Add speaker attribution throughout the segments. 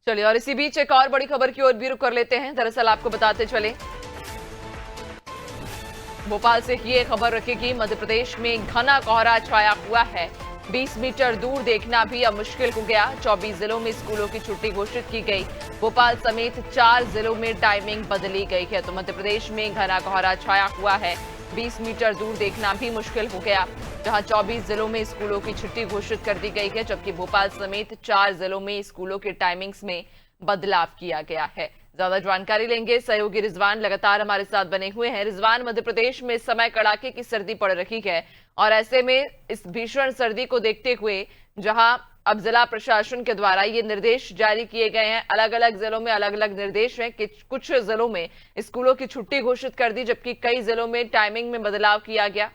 Speaker 1: चलिए, और इसी बीच एक और बड़ी खबर की ओर भी रुख कर लेते हैं। दरअसल आपको बताते चले, भोपाल से ये खबर रखेगी, मध्य प्रदेश में घना कोहरा छाया हुआ है। 20 मीटर दूर देखना भी अब मुश्किल हो गया। 24 जिलों में स्कूलों की छुट्टी घोषित की गई। भोपाल समेत 4 जिलों में टाइमिंग बदली गई है। तो मध्य प्रदेश में घना कोहरा छाया हुआ है। 20 मीटर दूर देखना भी मुश्किल हो गया। जहां 24 जिलों में स्कूलों की छुट्टी घोषित कर दी गई है, जबकि भोपाल समेत 4 जिलों में स्कूलों के टाइमिंग्स में बदलाव किया गया है। ज्यादा जानकारी लेंगे, सहयोगी रिजवान लगातार हमारे साथ बने हुए हैं। रिजवान, मध्य प्रदेश में इस समय कड़ाके की सर्दी पड़ रही है और ऐसे में इस भीषण सर्दी को देखते हुए जहां अब जिला प्रशासन के द्वारा ये निर्देश जारी किए गए हैं, अलग अलग जिलों में अलग अलग निर्देश हैं कि कुछ जिलों में स्कूलों की छुट्टी घोषित कर दी, जबकि कई जिलों में टाइमिंग में बदलाव किया गया।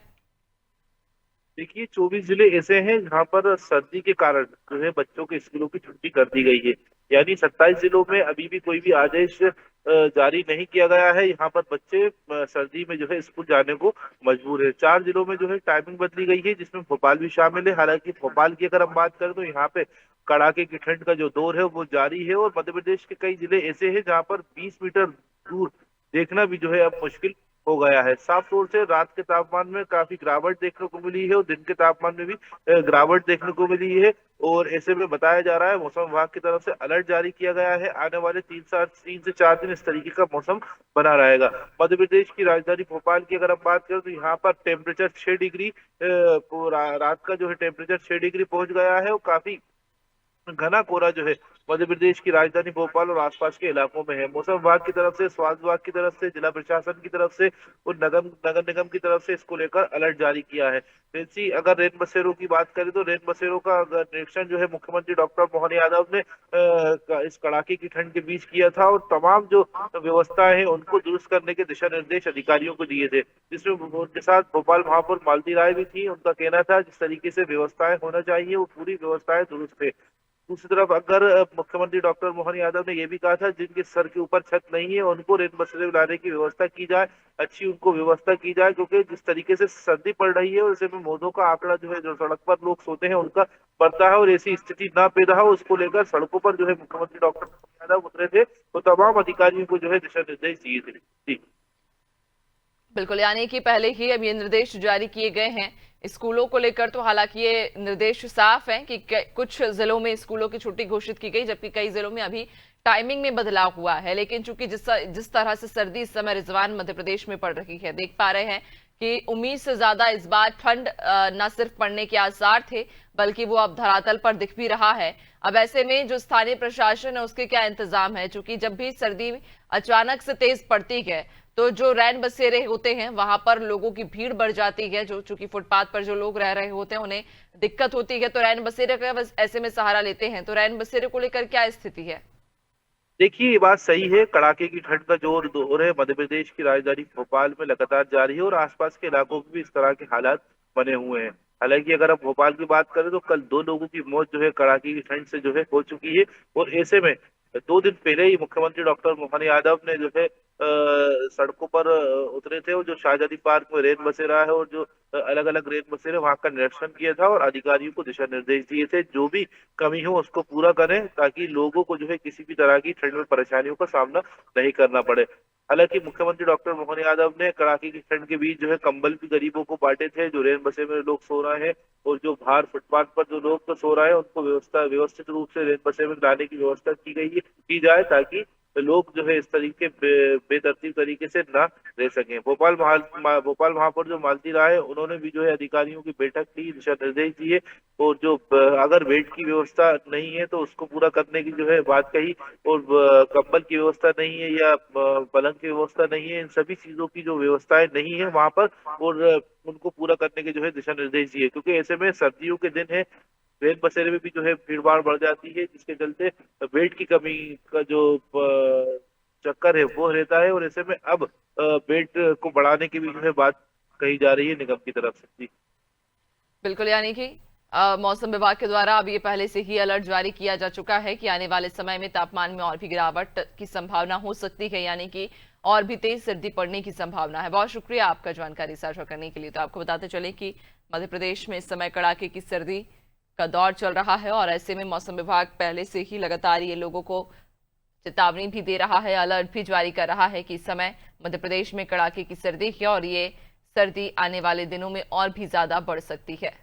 Speaker 2: देखिए, 24 जिले ऐसे हैं जहाँ पर सर्दी के कारण जो है बच्चों के स्कूलों की छुट्टी कर दी गई है। यानी 27 जिलों में अभी भी कोई भी आदेश जारी नहीं किया गया है। यहाँ पर बच्चे सर्दी में जो है स्कूल जाने को मजबूर है। 4 जिलों में जो है टाइमिंग बदली गई है, जिसमें भोपाल भी शामिल है। हालांकि भोपाल की अगर हम बात करें तो यहाँ पे कड़ाके की ठंड का जो दौर है वो जारी है, और मध्य प्रदेश के कई जिले ऐसे हैं जहाँ पर 20 मीटर दूर देखना भी जो है अब मुश्किल हो गया है। साफ तौर से रात के तापमान में काफी गिरावट देखने को मिली है और दिन के तापमान में भी गिरावट देखने को मिली है। और ऐसे में बताया जा रहा है, मौसम विभाग की तरफ से अलर्ट जारी किया गया है। आने वाले 3 से 4 दिन इस तरीके का मौसम बना रहेगा। मध्य प्रदेश की राजधानी भोपाल की अगर हम बात करें तो यहाँ पर टेम्परेचर 6 डिग्री रात का जो है टेम्परेचर 6 डिग्री पहुंच गया है। और काफी घना कोहरा जो है मध्य प्रदेश की राजधानी भोपाल और आसपास के इलाकों में है। मौसम विभाग की तरफ से, स्वास्थ्य विभाग की तरफ से, जिला प्रशासन की तरफ से और नगर निगम की तरफ से इसको लेकर अलर्ट जारी किया है। वैसी अगर रेन बसेरों की बात करें तो रेन बसेरों का अगर निरीक्षण जो है मुख्यमंत्री डॉक्टर मोहन यादव ने इस कड़ाके की ठंड के बीच किया था, और तमाम जो व्यवस्थाएं हैं उनको दुरुस्त करने के दिशा निर्देश अधिकारियों को दिए थे, जिसमें उनके साथ भोपाल महापौर मालती राय भी थी। उनका कहना था जिस तरीके से व्यवस्थाएं होना चाहिए वो पूरी व्यवस्थाएं दुरुस्त है। दूसरी तरफ अगर मुख्यमंत्री डॉक्टर मोहन यादव ने यह भी कहा था जिनके सर के ऊपर छत नहीं है उनको रेन बसेरे लाने की व्यवस्था की जाए, अच्छी उनको व्यवस्था की जाए, क्योंकि जिस तरीके से सर्दी पड़ रही है और ऐसे में मौतों का आंकड़ा जो है, जो सड़क पर लोग सोते हैं उनका बढ़ता है, और ऐसी स्थिति ना पैदा हो उसको लेकर सड़कों पर जो है मुख्यमंत्री डॉक्टर मोहन यादव उतरे थे तो तमाम अधिकारियों को जो है दिशा निर्देश दिए थे। जी
Speaker 1: बिल्कुल, यानी कि पहले ही अब ये निर्देश जारी किए गए हैं स्कूलों को लेकर। तो हालांकि ये निर्देश साफ है कि कुछ जिलों में स्कूलों की छुट्टी घोषित की गई, जबकि कई जिलों में अभी टाइमिंग में बदलाव हुआ है। लेकिन चूंकि जिस तरह से सर्दी इस समय रिजवान मध्य प्रदेश में पड़ रही है, देख पा रहे हैं कि उम्मीद से ज्यादा इस बार ठंड न सिर्फ पड़ने के आसार थे, बल्कि वो अब धरातल पर दिख भी रहा है। अब ऐसे में जो स्थानीय प्रशासन है उसके क्या इंतजाम है, चूंकि जब भी सर्दी अचानक से तेज पड़ती है तो जो रैन बसेरे होते हैं वहां पर लोगों की भीड़ बढ़ जाती है। जो चूंकि फुटपाथ पर जो लोग रह रहे होते हैं उन्हें दिक्कत होती है, तो रैन बसेरे का बस ऐसे में सहारा लेते हैं। तो रैन बसेरे को लेकर क्या स्थिति है?
Speaker 2: देखिए, ये बात सही है, कड़ाके की ठंड का जोर दौर है मध्य प्रदेश की राजधानी भोपाल में लगातार जारी है, और आसपास के इलाकों में भी इस तरह के हालात बने हुए हैं। हालांकि अगर हम भोपाल की बात करें तो कल 2 लोगों की मौत जो है कड़ाके की ठंड से जो है हो चुकी है। और ऐसे में 2 दिन पहले ही मुख्यमंत्री डॉक्टर मोहन यादव ने जो है सड़कों पर उतरे थे, और जो शाहजादी पार्क में रेन बसेरा है और जो अलग अलग रेन बसेरे वहां का निरीक्षण किया था, और अधिकारियों को दिशा निर्देश दिए थे जो भी कमी हो उसको पूरा करें, ताकि लोगों को जो है किसी भी तरह की ठंड में परेशानियों का सामना नहीं करना पड़े। हालांकि मुख्यमंत्री डॉक्टर मोहन यादव ने कड़ाके की ठंड के बीच जो है कंबल भी गरीबों को बांटे थे, जो रेन बसे में लोग सो रहे हैं और जो बाहर फुटपाथ पर जो लोग तो सो रहे हैं उनको व्यवस्थित रूप से रेन बसे में लाने की व्यवस्था की गई है, की जाए, ताकि लोग जो है इस तरीके बेतरतीब तरीके से ना रह सकें। भोपाल महापौर जो मालती राय है उन्होंने भी जो है अधिकारियों की बैठक ली, दिशा निर्देश दिए, और जो अगर बेड की व्यवस्था नहीं है तो उसको पूरा करने की जो है बात कही, और कंबल की व्यवस्था नहीं है या पलंग की व्यवस्था नहीं है, इन सभी चीजों की जो व्यवस्थाएं नहीं है वहां पर, और उनको पूरा करने के जो है दिशा निर्देश दिए, क्योंकि ऐसे में सर्दियों के दिन है, रेल बसेरे में भी जो है भीड़ भाड़ बढ़ जाती है, जिसके चलते बेड की कमी का जो चक्कर है वो रहता है। और ऐसे में अब बेड को बढ़ाने की भी जो है बात कही जा रही है निगम की तरफ से। जी
Speaker 1: बिल्कुल, यानी कि मौसम विभाग के द्वारा अब ये पहले से ही अलर्ट जारी किया जा चुका है कि आने वाले समय में तापमान में और भी गिरावट की संभावना हो सकती है, यानी कि और भी तेज सर्दी पड़ने की संभावना है। बहुत शुक्रिया आपका जानकारी साझा करने के लिए। तो आपको बताते चले कि मध्य प्रदेश में इस समय कड़ाके की सर्दी का दौर चल रहा है और ऐसे में मौसम विभाग पहले से ही लगातार ये लोगों को चेतावनी भी दे रहा है, अलर्ट भी जारी कर रहा है कि इस समय मध्य प्रदेश में कड़ाके की सर्दी है और ये सर्दी आने वाले दिनों में और भी ज्यादा बढ़ सकती है।